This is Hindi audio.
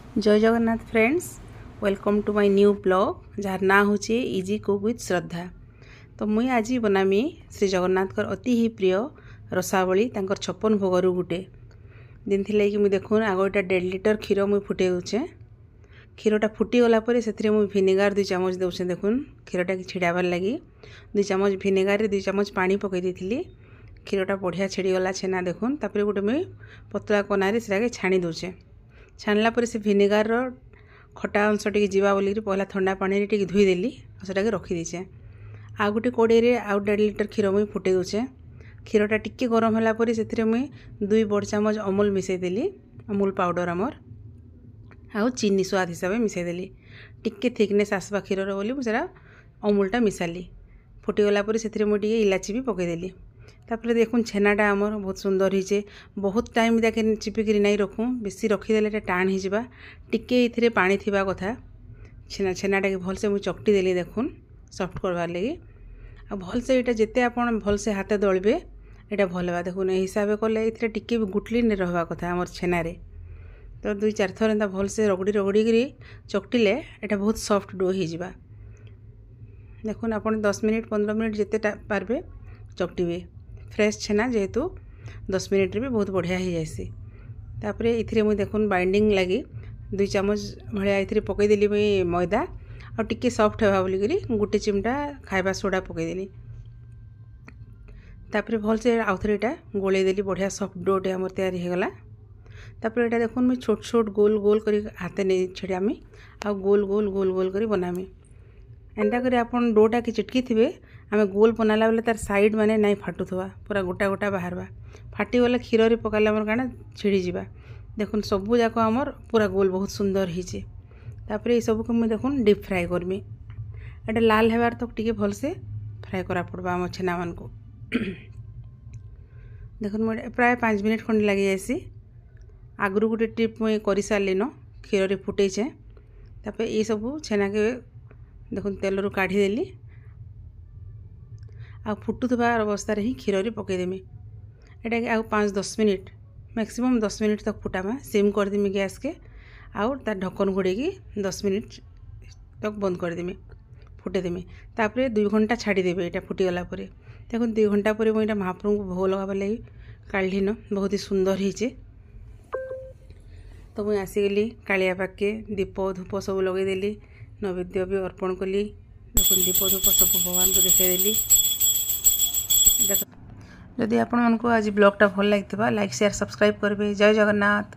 जय Jagannath friends, welcome to my new blog जार ना हूँ इजी कुक विथ श्रद्धा। तो मुई आज बनामी श्री जगन्नाथ अति ही प्रिय रसावली तांकर 56 भोगरू गुटे दिन थी कि मुझे देखून आग एटा 1.5 लिटर क्षीर मुझे फुटे दूचे। क्षीरटा फुटीगला से मुझे भिनेगार 2 चामच दूचे। देखून क्षीरटा कि छिड़ाबार लगी 2 चामच भिनेगार 2 चामच पानी पकई दी। क्षीरटा बढ़िया छिड़ीगला छेना। देखून तापर गोटे मुझे पतला कनारे से छाणी दूचे। छाणला पर से भिनेगार खटा अंश टी जीवा बोल पहला ठंडा पानी टी धोईदेली और रखीदे। आ गोटे कड़े आउ 1.5 लिटर क्षीर मुझे फुटे दूचे। क्षीरटा टिके गरम होला पर से मुझे 2 बड़ चामच अमूल मिसईदेली, अमूल पाउडर आमर आउ चीनी स्वाद हिसाब से मिसईदेली। टिके थिकनेस आसवा क्षीर बोली मुझे अमूलटा मिसाली। फुटीगला पर से मुझे इलाची भी पकईदेली। तापर देखुन छेनाटा आमर बहुत सुंदर होइछे। बहुत टाइम ताके चिपिकी नहीं रखूँ, बेसी रखीदेले टाण हो टिके ये पानी थिबा कथा। छेनाटा के भलसे मुझे चकटी देली। देखुन सफ्ट करवार लगी आ भलसे यहाँ जिते आप भलसे हाथ दलबे यहाँ भल बा। देखुन हिसाब कले ये टिके भी गुटली नहीं रहा कथा आमर छेनारे। तो 2-4 थर एंता भलसे रगड़ी रगड़ी चकटिले यहाँ बहुत सफ्ट डो हो। देखुन आप 10 मिनिट 15 मिनिट जिते पारबे चकटिबे। फ्रेश छेना जेहेतु 10 मिनिट भी बहुत बढ़िया हो जाएसी। तापर ये मुझे देखुन बाइंडिंग लगी 2 चामच भाया ये पकईदेली मुझे मैदा और टिके सफ्ट होगा बोलिक गोटे चिमटा खाइबा सोडा पकईदेली। तापर भलसे आउ थे यहाँ गोलेदेली बढ़िया सफ्ट डोटे आम तैयारी होगला। तापर यहाँ देखुन मुझे छोट छोट गोल गोल कर हाथ नहीं छिड़ामी आ गोल गोल गोल गोल कर बनामी। एंता कर आप डोटा कि चिटकी थे आम गोल बनाला बेले तार साइड माने नहीं फाटुवा, पूरा गोटा गोटा बाहरवा। फाटीगले क्षीर पकाला आमर काना छिड़ी जावा। देखुन सबू जाक आमर पूरा गोल बहुत सुंदर होइछे। तापर ये सबको मुझे देखुन डीप फ्राए करमी। एटा लाल हेबार तक टिके भलसे फ्राए करा पड़वा आम छेना मान को। देखुन मुझे प्राय 5 मिनिट खंड लगी जाएसी। आगु गोटे टिप मुझे कर सारे न क्षीर फुटेछे। तापर ये सब छेना के देखुन तेल रू काढ़ीदेली आ फुटुवा अवस्था ही क्षीर पकईदेमी। यहाँ आउ 5-10 मिनिट मैक्सिमम 10 मिनिट तक फुटामा। सिम करदेमी गैस के आउ तार ढक्कन घोड़े 10 मिनिट तक बंद करदेमी फुटेदेमी। तापर 2 घंटा छाड़देवे यहाँ फुटीगला। देखो 2 घंटा पर मुझे महाप्रभु को भोग लगार लगी काढ़ीन बहुत ही सुंदर होइछे। तो मुझे आसीगली कालिया पाखे दीप धूप सब लगेदेली, नैवेद्य भी अर्पण कली। देखो दीप धूप सब भगवान को देखदेली। जदि आपण आज ब्लॉगटा भल लगी लाइक शेयर सब्सक्राइब करेंगे। जय जगन्नाथ।